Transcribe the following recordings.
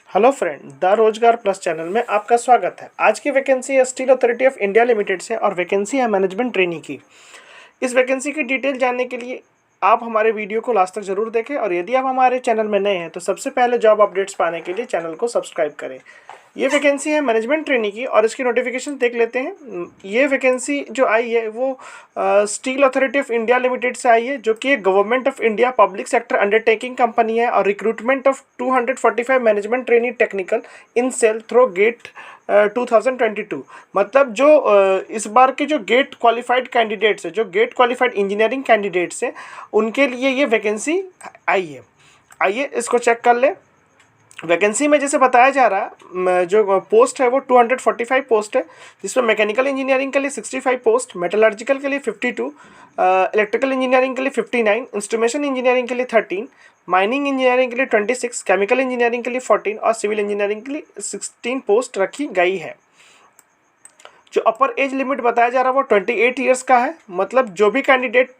Hello friend, the रोजगार plus channel में आपका स्वागत है। आज की वैकेंसी है steel authority of India limited से और वैकेंसी है मैनेजमेंट ट्रेनी की। इस वैकेंसी की डिटेल जानने के लिए आप हमारे वीडियो को लास्ट तक जरूर देखें और यदि आप हमारे चैनल में नए हैं तो सबसे पहले जॉब अपडेट्स पाने के लिए चैनल को सब्सक्राइब करें। ये वैकेंसी है मैनेजमेंट ट्रेनी की और इसकी नोटिफिकेशन देख लेते हैं। ये वैकेंसी जो आई है वो steel authority of India limited से आई है, जो कि एक government of India public sector undertaking company है और recruitment of 245 management trainee technical in SAIL through GATE 2022। मतलब जो इस बार के जो गेट क्वालिफाइड कैंडिडेट्स है, जो गेट क्वालिफाइड इंजीनियरिंग कैंडिडेट्स हैं, उनके लिए ये वैकेंसी आई है। आइए इसको चेक कर ले। वैकेंसी में जैसे बताया जा रहा है, जो पोस्ट है वो 245 पोस्ट है, जिसमें मैकेनिकल इंजीनियरिंग के लिए 65 पोस्ट, मेटलर्जिकल के लिए 52, इलेक्ट्रिकल इंजीनियरिंग के लिए 59, इंस्ट्रूमेंटेशन इंजीनियरिंग के लिए 13, माइनिंग इंजीनियरिंग के लिए 26, केमिकल इंजीनियरिंग के लिए 14 और सिविल इंजीनियरिंग के लिए 16 पोस्ट रखी गई है। जो अपर एज लिमिट बताया जा रहा है वो 28 ईयर्स का है। मतलब जो भी कैंडिडेट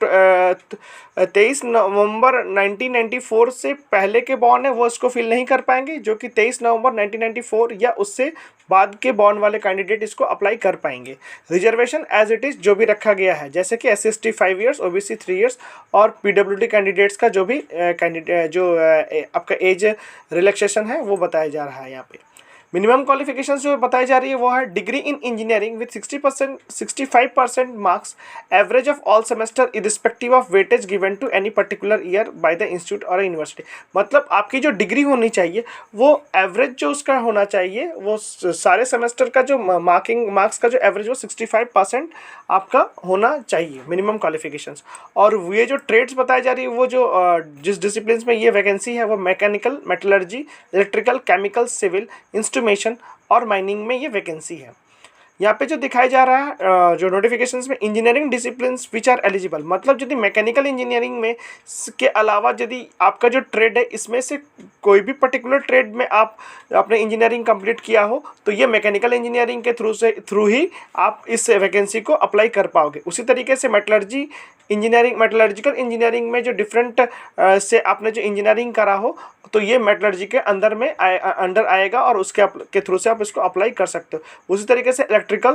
23 नवंबर 1994 से पहले के बॉर्न है वो इसको फिल नहीं कर पाएंगे, जो कि 23 नवंबर 1994 या उससे बाद के बॉर्न वाले कैंडिडेट इसको अप्लाई कर पाएंगे। रिजर्वेशन एज इट इज़ जो भी रखा गया है, जैसे कि SC/ST 5 ईयर्स, OBC 3 ईयर्स और PWD कैंडिडेट्स का जो भी कैंडिडेट जो आपका एज रिलैक्सेशन है वो बताया जा रहा है यहाँ पे। मिनिमम क्वालिफिकेशंस जो बताई जा रही है वो है degree in engineering with 65% marks average of all semester irrespective of weightage given to any particular year by the institute और यूनिवर्सिटी। मतलब आपकी जो डिग्री होनी चाहिए वो एवरेज जो उसका होना चाहिए, वो सारे सेमेस्टर का जो मार्क्स का जो एवरेज वो 65% आपका होना चाहिए मिनिमम क्वालिफिकेशंस। और ये जो ट्रेड्स बताई जा रही है वो जो जिस डिसिप्लिन में ये वैकेंसी है वो mechanical, metallurgy, electrical, chemical, civil, instrumentation और माइनिंग में ये वैकेंसी है। यहाँ पे जो दिखाया जा रहा है जो नोटिफिकेशंस में, engineering disciplines which are eligible, मतलब यदि मैकेनिकल इंजीनियरिंग में के अलावा यदि आपका जो ट्रेड है इसमें से कोई भी पर्टिकुलर ट्रेड में आप अपने इंजीनियरिंग कंप्लीट किया हो तो ये मैकेनिकल इंजीनियरिंग के थ्रू ही आप इस वैकेंसी को अप्लाई कर पाओगे। उसी तरीके से मेटलर्जी इंजीनियरिंग, मेटलर्जिकल इंजीनियरिंग में जो डिफरेंट से आपने जो इंजीनियरिंग करा हो तो ये मेटलर्जी के अंदर में अंडर आएगा और उसके के थ्रू से आप इसको अप्लाई कर सकते हो। उसी तरीके से इलेक्ट्रिकल,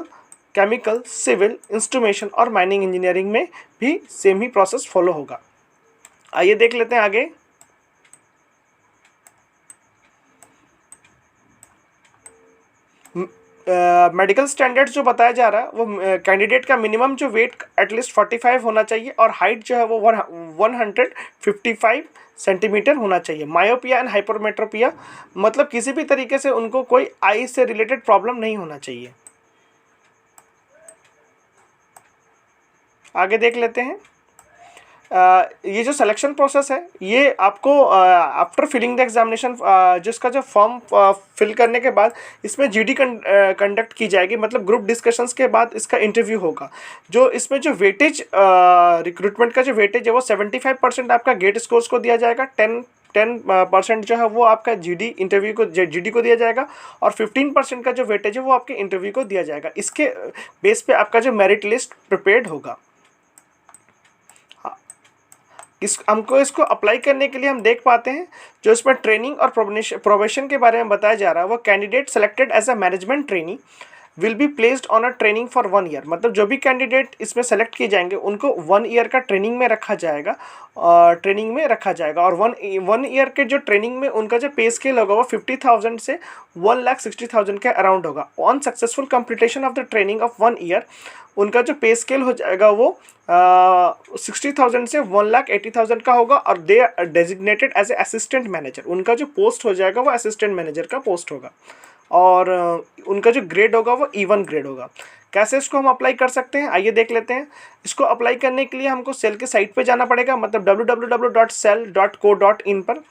केमिकल, सिविल, इंस्ट्रूमेंटेशन और माइनिंग इंजीनियरिंग में भी सेम ही प्रोसेस फॉलो होगा। आइए देख लेते हैं आगे। मेडिकल स्टैंडर्ड्स जो बताया जा रहा है वो कैंडिडेट का मिनिमम जो वेट एटलीस्ट 45 होना चाहिए और हाइट जो है वो 155 सेंटीमीटर होना चाहिए। मायोपिया एंड हाइपरमेट्रोपिया, मतलब किसी भी तरीके से उनको कोई आई से रिलेटेड प्रॉब्लम नहीं होना चाहिए। आगे देख लेते हैं। ये जो सिलेक्शन प्रोसेस है ये आपको आफ्टर फिलिंग द एग्जामिनेशन, जिसका जो फॉर्म फिल करने के बाद इसमें GD कंडक्ट की जाएगी, मतलब ग्रुप डिस्कशंस के बाद इसका इंटरव्यू होगा। जो इसमें जो वेटेज रिक्रूटमेंट का जो वेटेज है वो 75% आपका गेट स्कोर्स को दिया जाएगा, 10% जो है वो आपका GD को दिया जाएगा और 15% का जो वेटेज है वो आपके इंटरव्यू को दिया जाएगा। इसके बेस पे आपका जो मेरिट लिस्ट प्रिपेयर्ड होगा। हमको इसको अप्लाई करने के लिए हम देख पाते हैं जो इसमें ट्रेनिंग और प्रोबेशन के बारे में बताया जा रहा है वो candidate selected as a management trainee will be placed on a training for 1 year. मतलब जो भी कैंडिडेट इसमें सेलेक्ट किए जाएंगे उनको 1 ईयर का ट्रेनिंग में रखा जाएगा और 1 ईयर के जो ट्रेनिंग में उनका जो पे स्केल होगा वो 50,000 से 1,60,000 के अराउंड होगा। On successful completion of the training of 1 year उनका जो पे स्केल हो जाएगा वो 60,000 से 1,80,000 का होगा और they are designated as a assistant manager. उनका जो पोस्ट हो जाएगा वो असिस्टेंट मैनेजर का पोस्ट होगा और उनका जो ग्रेड होगा वो E1 ग्रेड होगा। कैसे इसको हम अप्लाई कर सकते हैं आइए देख लेते हैं। इसको अप्लाई करने के लिए हमको सेल के साइट पे जाना पड़ेगा, मतलब www.cell.co.in पर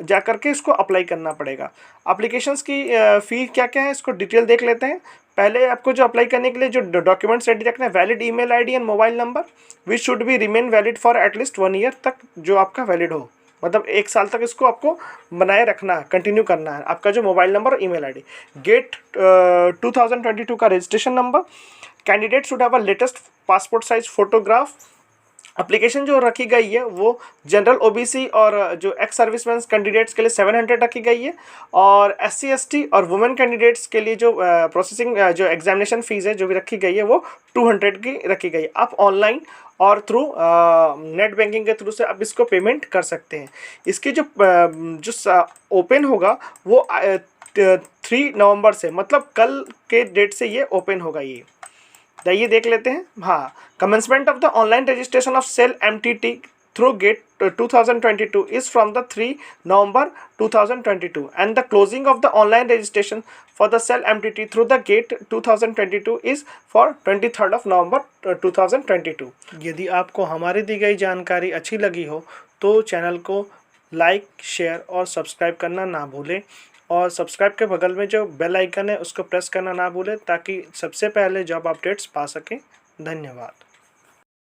जा करके इसको अप्लाई करना पड़ेगा। एप्लीकेशंस की फ़ी क्या क्या है इसको डिटेल देख लेते हैं। पहले आपको जो अप्लाई करने के लिए जो डॉक्यूमेंट्स रेडी रखना है, valid email ID and mobile number which should be remain valid for at least 1 year तक, जो आपका वैलिड हो, मतलब 1 साल तक इसको आपको बनाए रखना है, कंटिन्यू करना है आपका जो मोबाइल नंबर और ईमेल आईडी। गेट 2022 का registration number, candidate should have a latest passport size photograph application जो रखी गई है वो जनरल ओबीसी और जो एक्स सर्विसमैन कैंडिडेट्स के लिए 700 रखी गई है, और एससी एसटी और वुमेन कैंडिडेट्स के लिए जो प्रोसेसिंग जो एग्जामिनेशन फ़ीस है जो भी रखी गई है वो 200 की रखी गई है। आप ऑनलाइन और थ्रू नेट बैंकिंग के थ्रू से आप इसको पेमेंट कर सकते हैं। इसकी जो ओपन होगा वो 3 नवंबर से, मतलब कल के डेट से ये ओपन होगा। ये देख लेते हैं। हाँ, commencement of the online registration of cell MTT through GATE 2022 is from the 3 November 2022 and the closing of the online registration for the cell MTT through the gate 2022 is for 23rd of November 2022। यदि आपको हमारी दी गई जानकारी अच्छी लगी हो तो channel को लाइक, शेयर और सब्सक्राइब करना ना भूलें, और सब्सक्राइब के बगल में जो बेल आइकन है उसको प्रेस करना ना भूलें ताकि सबसे पहले जॉब अपडेट्स पा सकें। धन्यवाद।